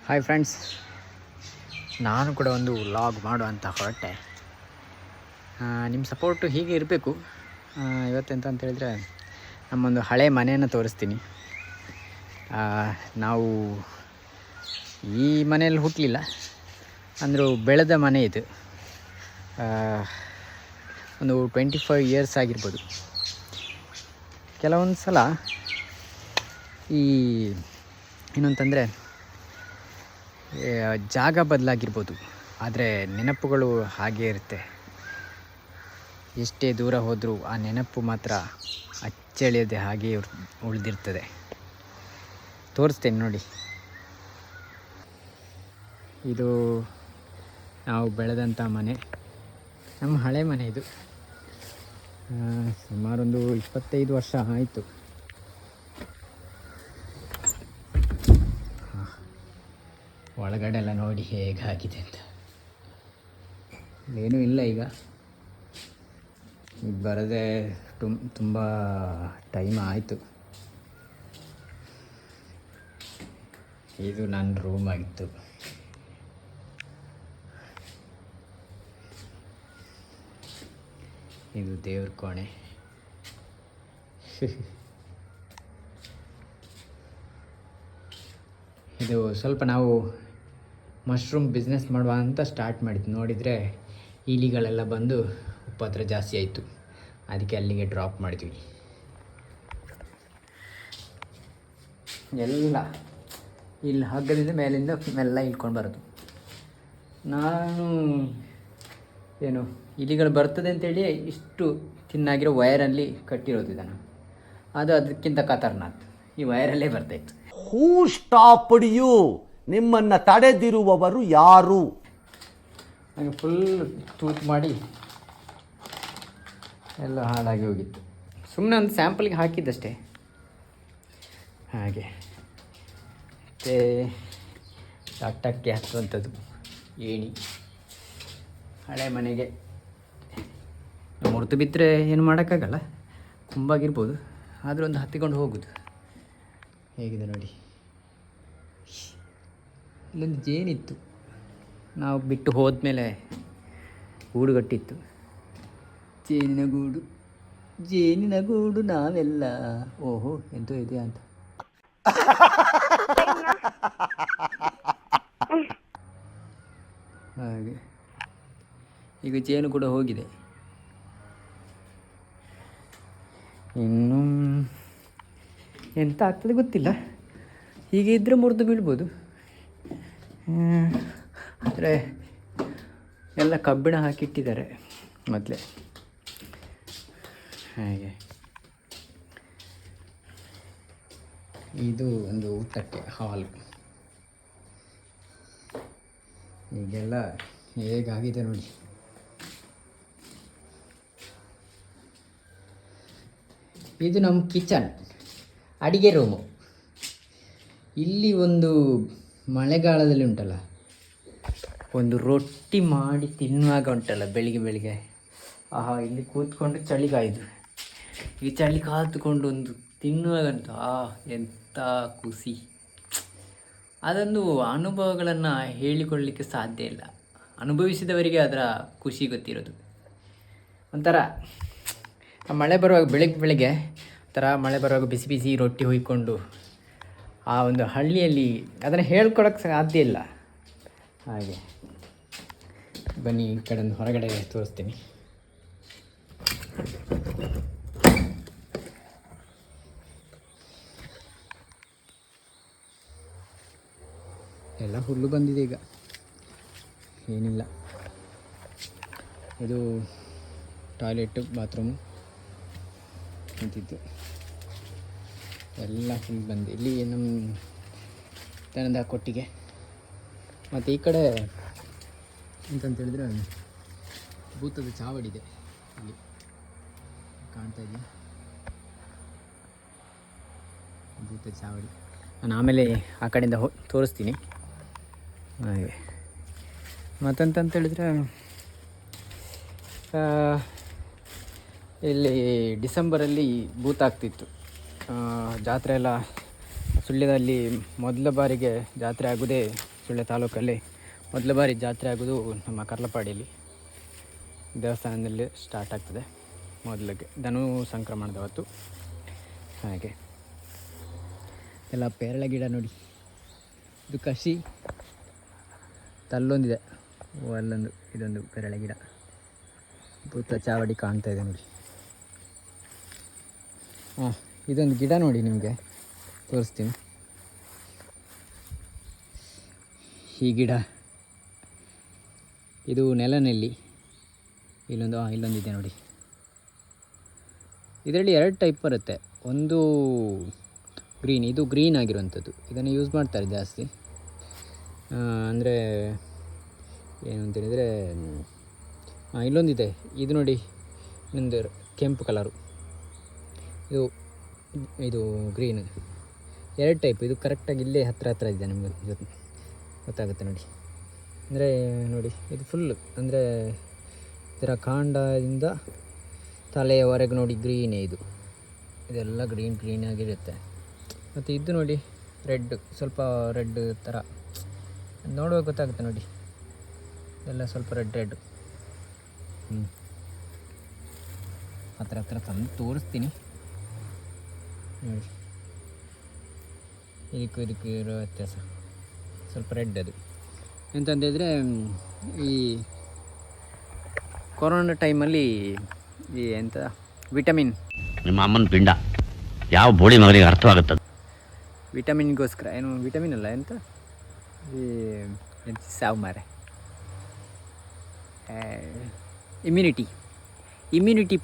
Hi friends, ನಾನು ಕೂಡ ಒಂದು ವ್ಲಾಗ್ ಮಾಡುವಂತ ಹೊರಟೆ. ನಿಮ್ಮ ಸಪೋರ್ಟು ಹೀಗೆ ಇರಬೇಕು. ಇವತ್ತೆಂತ ಅಂತ ಹೇಳಿದ್ರೆ, ನಮ್ಮೊಂದು ಹಳೆ ಮನೆಯನ್ನು ತೋರಿಸ್ತೀನಿ. ನಾವು ಈ ಮನೆಯಲ್ಲಿ ಹುಟ್ಟಲಿಲ್ಲ, ಅಂದರೂ ಬೆಳೆದ ಮನೆ ಇದು. ಒಂದು 25 ಇಯರ್ಸ್ ಆಗಿರ್ಬೋದು. ಕೆಲವೊಂದು ಸಲ ಏನಂತಂದರೆ ಜಾಗ ಬದಲಾಗಿರ್ಬೋದು, ಆದರೆ ನೆನಪುಗಳು ಹಾಗೇ ಇರುತ್ತೆ. ಎಷ್ಟೇ ದೂರ ಹೋದರೂ ಆ ನೆನಪು ಮಾತ್ರ ಅಚ್ಚಳಿಯದೆ ಹಾಗೇ ಉಳಿದಿರ್ತದೆ. ತೋರಿಸ್ತೇನೆ ನೋಡಿ. ಇದು ನಾವು ಬೆಳೆದಂಥ ಮನೆ, ನಮ್ಮ ಹಳೆ ಮನೆ ಇದು. ಸುಮಾರೊಂದು 25 ವರ್ಷ ಆಯಿತು. ಒಳಗಡೆ ಎಲ್ಲ ನೋಡಿ ಹೇಗಾಗಿದೆ ಅಂತ. ಏನೂ ಇಲ್ಲ ಈಗ ಬರದೆ ತುಂಬ ಟೈಮ್ ಆಯಿತು. ಇದು ನನ್ನ ರೂಮ್ ಆಗಿತ್ತು. ಇದು ದೇವ್ರ ಕೋಣೆ. ಇದು ಸ್ವಲ್ಪ ನಾವು ಮಶ್ರೂಮ್ ಬಿಸ್ನೆಸ್ ಮಾಡುವ ಅಂತ ಸ್ಟಾರ್ಟ್ ಮಾಡಿದ್ದು. ನೋಡಿದರೆ ಇಲಿಗಳೆಲ್ಲ ಬಂದು ಉಪದ್ರ ಜಾಸ್ತಿ ಆಯಿತು, ಅದಕ್ಕೆ ಅಲ್ಲಿಗೆ ಡ್ರಾಪ್ ಮಾಡಿದ್ವಿ. ಎಲ್ಲ ಇಲ್ಲಿ ಹಗ್ಗದಿಂದ ಮೇಲಿಂದ ಮೆಲ್ಲ ಇಳ್ಕೊಂಡು ಬರೋದು. ನಾನು ಇಲಿಗಳು ಬರ್ತದೆ ಅಂತೇಳಿ ಇಷ್ಟು ತಿನ್ನಾಗಿರೋ ವೈರಲ್ಲಿ ಕಟ್ಟಿರೋದು ಇದನ್ನು. ಅದು ಅದಕ್ಕಿಂತ ಖತರ್ನಾಕ್, ಈ ವೈರಲ್ಲೇ ಬರ್ತಾಯಿತ್ತು. ಹೂ ಸ್ಟಾಪ್ಡ್ ಯು? ನಿಮ್ಮನ್ನು ತಡೆದಿರುವವರು ಯಾರು? ನನಗೆ ಫುಲ್ ತೂತು ಮಾಡಿ ಎಲ್ಲ ಹಾಳಾಗಿ ಹೋಗಿತ್ತು. ಸುಮ್ಮನೆ ಒಂದು ಸ್ಯಾಂಪಲ್ಗೆ ಹಾಕಿದ್ದಷ್ಟೇ. ಹಾಗೆ ಮತ್ತು ಟಾಟಕ್ಕೆ ಹತ್ತುವಂಥದ್ದು ಏಣಿ. ಹಳೆ ಮನೆಗೆ ಮುರಿದು ಬಿದ್ದರೆ ಏನು ಮಾಡೋಕ್ಕಾಗಲ್ಲ, ಕುಂಬಾಗಿರ್ಬೋದು, ಆದರೂ ಒಂದು ಹತ್ತಿಕೊಂಡು ಹೋಗೋದು. ಹೇಗಿದೆ ನೋಡಿ. ಇಲ್ಲೊಂದು ಜೇನಿತ್ತು, ನಾವು ಬಿಟ್ಟು ಹೋದ್ಮೇಲೆ ಗೂಡು ಕಟ್ಟಿತ್ತು. ಜೇನಿನ ಗೂಡು ನಾವೆಲ್ಲ. ಓಹೋ, ಎಂತೋ ಇದೆಯಾ ಅಂತ. ಹಾಗೆ ಈಗ ಜೇನು ಕೂಡ ಹೋಗಿದೆ. ಇನ್ನು ಎಂತ ಆಗ್ತದೆ ಗೊತ್ತಿಲ್ಲ. ಹೀಗೆ ಇದ್ದರೆ ಮುರಿದು ಬೀಳ್ಬೋದು. ಆದರೆ ಎಲ್ಲ ಕಬ್ಬಿಣ ಹಾಕಿಟ್ಟಿದ್ದಾರೆ ಮೊದಲೇ. ಹಾಗೆ ಇದು ಒಂದು ಊಟಕ್ಕೆ ಹಾಲ್. ಈಗೆಲ್ಲ ಹೇಗಾಗಿದೆ ನೋಡಿ. ಇದು ನಮ್ಮ ಕಿಚನ್, ಅಡಿಗೆ ರೂಮು. ಇಲ್ಲಿ ಒಂದು ಮಳೆಗಾಲದಲ್ಲಿ ಉಂಟಲ್ಲ, ಒಂದು ರೊಟ್ಟಿ ಮಾಡಿ ತಿನ್ನುವಾಗ ಉಂಟಲ್ಲ ಬೆಳಿಗ್ಗೆ, ಆಹಾ, ಇಲ್ಲಿ ಕೂತ್ಕೊಂಡು ಚಳಿಗಾಯ್ದು ಈ ಚಳಿ ಕಾತುಕೊಂಡು ಒಂದು ತಿನ್ನುವಾಗಂತ ಎಂಥ ಖುಷಿ. ಅದೊಂದು ಅನುಭವಗಳನ್ನು ಹೇಳಿಕೊಳ್ಳಲಿಕ್ಕೆ ಸಾಧ್ಯ ಇಲ್ಲ. ಅನುಭವಿಸಿದವರಿಗೆ ಅದರ ಖುಷಿ ಗೊತ್ತಿರೋದು. ಒಂಥರ ಮಳೆ ಬರುವಾಗ ಬೆಳಗ್ಗೆ ಒಂಥರ ಮಳೆ ಬರುವಾಗ ಬಿಸಿ ಬಿಸಿ ರೊಟ್ಟಿ ಹೊಯ್ಕೊಂಡು ಆ ಒಂದು ಹಳ್ಳಿಯಲ್ಲಿ ಅದನ್ನು ಹೇಳ್ಕೊಳಕ್ಕೆ ಸಾಧ್ಯ ಇಲ್ಲ. ಹಾಗೆ ಬನ್ನಿ, ಈ ಕಡೆ ಒಂದು ಹೊರಗಡೆ ತೋರಿಸ್ತೀನಿ. ಎಲ್ಲ ಹುಲ್ಲು ಬಂದಿದೆ ಈಗ, ಏನಿಲ್ಲ. ಇದು ಟಾಯ್ಲೆಟು, ಬಾತ್ರೂಮು ಅಂತಿದ್ದು ಎಲ್ಲ ಫುಲ್ ಬಂದು ಇಲ್ಲಿ ನಮ್ಮ ದನದ ಕೊಟ್ಟಿಗೆ. ಮತ್ತು ಈ ಕಡೆ ಎಂತಂತೇಳಿದ್ರೆ ಭೂತದ ಚಾವಡಿದೆ, ಇಲ್ಲಿ ಕಾಣ್ತಾ ಇದೆಯಾ, ಭೂತದ ಚಾವಡಿ. ನಾನು ಆಮೇಲೆ ಆ ಕಡೆಯಿಂದ ತೋರಿಸ್ತೀನಿ. ಹಾಗೆ ಮತ್ತಂತೇಳಿದ್ರೆ ಇಲ್ಲಿ ಡಿಸೆಂಬರಲ್ಲಿ ಭೂತ ಆಗ್ತಿತ್ತು. ಜಾತ್ರೆ ಎಲ್ಲ ಸುಳ್ಯದಲ್ಲಿ ಮೊದಲ ಬಾರಿಗೆ ಜಾತ್ರೆ ಆಗೋದೇ ಸುಳ್ಯ ತಾಲೂಕಲ್ಲಿ ಮೊದಲ ಬಾರಿ ಜಾತ್ರೆ ಆಗೋದು ನಮ್ಮ ಕರ್ಲಪಾಡಿಯಲ್ಲಿ ದೇವಸ್ಥಾನದಲ್ಲಿ ಸ್ಟಾರ್ಟ್ ಆಗ್ತದೆ ಮೊದಲಿಗೆ ಧನು ಸಂಕ್ರಮಣದ ಹೊತ್ತು. ಹಾಗೆ ಎಲ್ಲ ಪೇರಳೆ ಗಿಡ ನೋಡಿ, ಇದು ಕಸಿ ತಲ್ಲೊಂದಿದೆ, ಅಲ್ಲೊಂದು ಇದೊಂದು ಪೇರಳೆ ಗಿಡ, ಭೂತ ಚಾವಡಿ ಕಾಣ್ತಾ ಇದೆ ನೋಡಿ. ಹಾಂ, ಇದೊಂದು ಗಿಡ ನೋಡಿ, ನಿಮಗೆ ತೋರಿಸ್ತೀನಿ. ಈ ಗಿಡ ಇದು ನೆಲನೆಲ್ಲಿ, ಇಲ್ಲೊಂದಿದೆ ನೋಡಿ. ಇದರಲ್ಲಿ 2 ಟೈಪ್ ಬರುತ್ತೆ, ಒಂದು ಗ್ರೀನ್, ಇದು ಗ್ರೀನ್ ಆಗಿರುವಂಥದ್ದು, ಇದನ್ನು ಯೂಸ್ ಮಾಡ್ತಾರೆ ಜಾಸ್ತಿ. ಅಂದರೆ ಏನು ಅಂತೇಳಿದರೆ, ಇಲ್ಲೊಂದಿದೆ, ಇದು ನೋಡಿ, ಇನ್ನೊಂದು ಕೆಂಪು ಕಲರು, ಇದು ಗ್ರೀನ್. 2 ಟೈಪ್, ಇದು ಕರೆಕ್ಟಾಗಿ ಇಲ್ಲೇ ಹತ್ರ ಇದೆ, ನಿಮಗೆ ಗೊತ್ತಾಗುತ್ತೆ ನೋಡಿ. ಅಂದರೆ ನೋಡಿ, ಇದು ಫುಲ್ಲು, ಅಂದರೆ ಇದರ ಕಾಂಡದಿಂದ ತಲೆಯವರೆಗೆ ನೋಡಿ ಗ್ರೀನೇ, ಇದೆಲ್ಲ ಗ್ರೀನ್ ಆಗಿರುತ್ತೆ. ಮತ್ತು ಇದು ನೋಡಿ ರೆಡ್, ಸ್ವಲ್ಪ ರೆಡ್ ಥರ ನೋಡುವಾಗ ಗೊತ್ತಾಗುತ್ತೆ ನೋಡಿ, ಇದೆಲ್ಲ ಸ್ವಲ್ಪ ರೆಡ್. ಹತ್ರ ತಂದು ತೋರಿಸ್ತೀನಿ ನೋಡಿ. ಇದಕ್ಕೂ ಇರೋ ವ್ಯತ್ಯಾಸ ಸ್ವಲ್ಪ ರೆಡ್. ಅದು ಎಂತಂತೇಳಿದರೆ, ಈ ಕೊರೋನಾ ಟೈಮಲ್ಲಿ ಈ ಎಂಥ ವಿಟಮಿನ್, ನಿಮ್ಮ ಅಮ್ಮನ ಪಿಂಡ ಯಾವ ಬೋಳಿ ಮಗನಿಗೆ ಅರ್ಥವಾಗುತ್ತದೆ, ವಿಟಮಿನ್ಗೋಸ್ಕರ, ಏನು ವಿಟಮಿನ್ ಅಲ್ಲ, ಎಂತ ಈ ಸಾವು ಮಾರೆ, ಇಮ್ಯುನಿಟಿ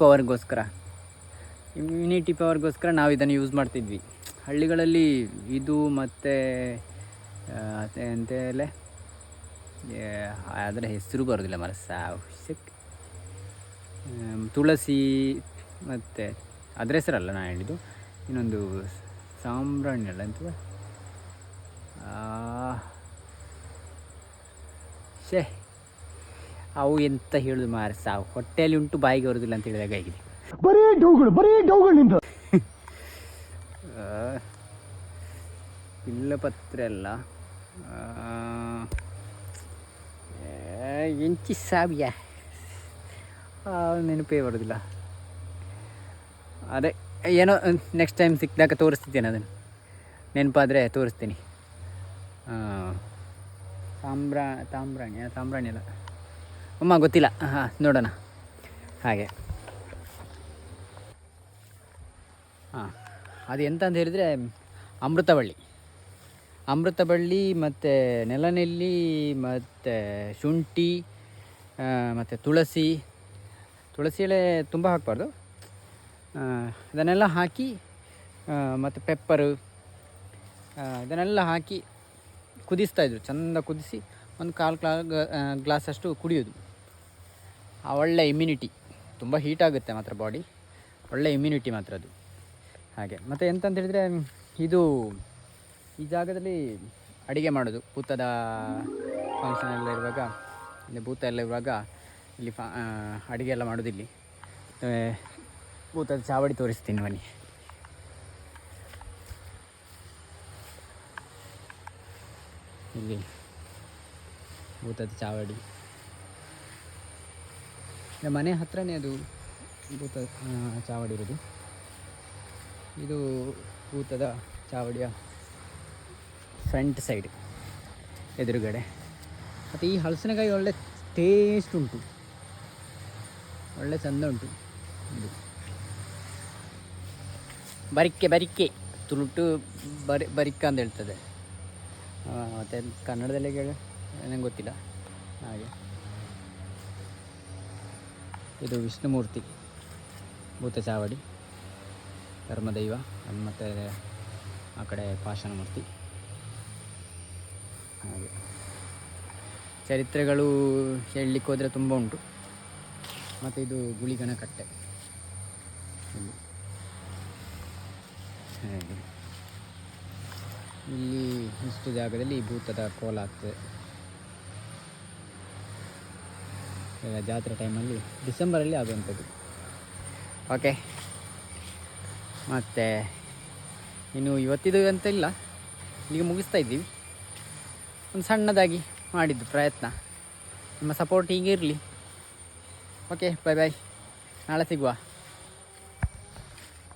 ಪವರ್ಗೋಸ್ಕರ ನಾವು ಇದನ್ನು ಯೂಸ್ ಮಾಡ್ತಿದ್ವಿ ಹಳ್ಳಿಗಳಲ್ಲಿ. ಇದು ಮತ್ತು ಎಂತೇಲೆ ಅದರ ಹೆಸರು ಬರೋದಿಲ್ಲ ಮರ, ಸಾವು ತುಳಸಿ, ಮತ್ತು ಅದರ ಹೆಸರಲ್ಲ ನಾನು ಹೇಳಿದ್ದು, ಇನ್ನೊಂದು ಸಾಂಬ್ರಾಣಿ ಅಲ್ಲ ಎಂತ, ಅವು ಎಂತ ಹೇಳುದು ಮಾರ, ಸಾವು ಹೊಟ್ಟೆಯಲ್ಲಿ ಉಂಟು ಬಾಯಿಗೆ ಬರೋದಿಲ್ಲ ಅಂತ ಹೇಳಿದಾಗ ಆಗಿದೆ. ಬರೀ ಡೌಗಳಿಂದ ಬಿಲ್ಲಪತ್ರೆ ಅಲ್ಲ, ಎಂಚಿ ಸಾವಿಯ ನೆನಪೇ ಬರೋದಿಲ್ಲ. ಅದೇ ಏನೋ ನೆಕ್ಸ್ಟ್ ಟೈಮ್ ಸಿಕ್ಕಿದಾಗ ತೋರಿಸ್ತಿದ್ದೇನೆ, ಅದನ್ನು ನೆನಪಾದರೆ ತೋರಿಸ್ತೀನಿ. ಸಾಂಬ್ರಾಣಿ ಅಲ್ಲ ಅಮ್ಮ, ಗೊತ್ತಿಲ್ಲ. ಹಾಂ, ನೋಡೋಣ. ಹಾಗೆ ಅದು ಎಂತ ಅಂತ ಹೇಳಿದರೆ, ಅಮೃತಬಳ್ಳಿ ಮತ್ತು ನೆಲನೆಲ್ಲಿ ಮತ್ತು ಶುಂಠಿ ಮತ್ತು ತುಳಸಿ ಎಲೆ ತುಂಬ ಹಾಕಬಾರ್ದು, ಇದನ್ನೆಲ್ಲ ಹಾಕಿ ಮತ್ತು ಪೆಪ್ಪರು ಇದನ್ನೆಲ್ಲ ಹಾಕಿ ಕುದಿಸ್ತಾಯಿದ್ರು. ಚೆಂದ ಕುದಿಸಿ ಒಂದು 1/4 ಗ್ಲಾಸಷ್ಟು ಕುಡಿಯೋದು. ಒಳ್ಳೆ ಇಮ್ಯುನಿಟಿ, ತುಂಬ ಹೀಟ್ ಆಗುತ್ತೆ ಮಾತ್ರ ಬಾಡಿ, ಒಳ್ಳೆ ಇಮ್ಯುನಿಟಿ ಮಾತ್ರ ಅದು. ಹಾಗೆ ಮತ್ತು ಎಂತಂತ ಹೇಳಿದರೆ, ಇದು ಈ ಜಾಗದಲ್ಲಿ ಅಡುಗೆ ಮಾಡೋದು, ಭೂತದ ಫಂಕ್ಷನ್ ಎಲ್ಲ ಇರುವಾಗ, ಇಲ್ಲಿ ಭೂತ ಎಲ್ಲ ಇರುವಾಗ ಇಲ್ಲಿ ಅಡುಗೆ ಎಲ್ಲ ಮಾಡೋದು. ಇಲ್ಲಿ ಭೂತದ ಚಾವಡಿ ತೋರಿಸ್ತೀನಿ ಬನ್ನಿ. ಇಲ್ಲಿ ಭೂತದ ಚಾವಡಿ, ಮನೆ ಹತ್ರನೇ ಅದು ಭೂತ ಚಾವಡಿ ಇರೋದು. ಇದು ಭೂತದ ಚಾವಡಿಯ ಫ್ರಂಟ್ ಸೈಡ್ ಎದುರುಗಡೆ. ಮತ್ತು ಈ ಹಲಸಿನಕಾಯಿ ಒಳ್ಳೆ ಟೇಸ್ಟ್ ಉಂಟು, ಒಳ್ಳೆ ಚಂದ ಉಂಟು. ಇದು ಬರಿಕೆ ತುಳುಟು ಬರಿಕ ಅಂತ ಹೇಳ್ತದೆ, ಮತ್ತು ಕನ್ನಡದಲ್ಲಿ ಕೇಳಿ ನನಗೆ ಗೊತ್ತಿಲ್ಲ. ಹಾಗೆ ಇದು ವಿಷ್ಣುಮೂರ್ತಿ ಭೂತ ಚಾವಡಿ, ಧರ್ಮದೈವ, ಮತ್ತು ಆ ಕಡೆ ಪಾಷಾಣ ಮೂರ್ತಿ. ಹಾಗೆ ಚರಿತ್ರೆಗಳು ಹೇಳಲಿಕ್ಕೆ ಹೋದರೆ ತುಂಬ ಉಂಟು. ಮತ್ತು ಇದು ಗುಳಿಗನ ಕಟ್ಟೆ. ಹಾಗೆ ಇಲ್ಲಿ ಇಷ್ಟು ಜಾಗದಲ್ಲಿ ಭೂತದ ಕೋಲ ಆಗ್ತದೆ. ಈಗ ಜಾತ್ರೆ ಟೈಮಲ್ಲಿ ಡಿಸೆಂಬರಲ್ಲಿ ಆಗುವಂಥದ್ದು. ಓಕೆ, ಮತ್ತು ಇನ್ನು ಇವತ್ತಿದು ಅಂತ ಇಲ್ಲ, ಇಲ್ಲಿಗೆ ಮುಗಿಸ್ತಾ ಇದ್ದೀವಿ. ಒಂದು ಸಣ್ಣದಾಗಿ ಮಾಡಿದ್ದು ಪ್ರಯತ್ನ. ನಿಮ್ಮ ಸಪೋರ್ಟ್ ಹೀಗೆ ಇರಲಿ. ಓಕೆ, ಬಾಯ್ ಬಾಯ್, ನಾಳೆ ಸಿಗುವ.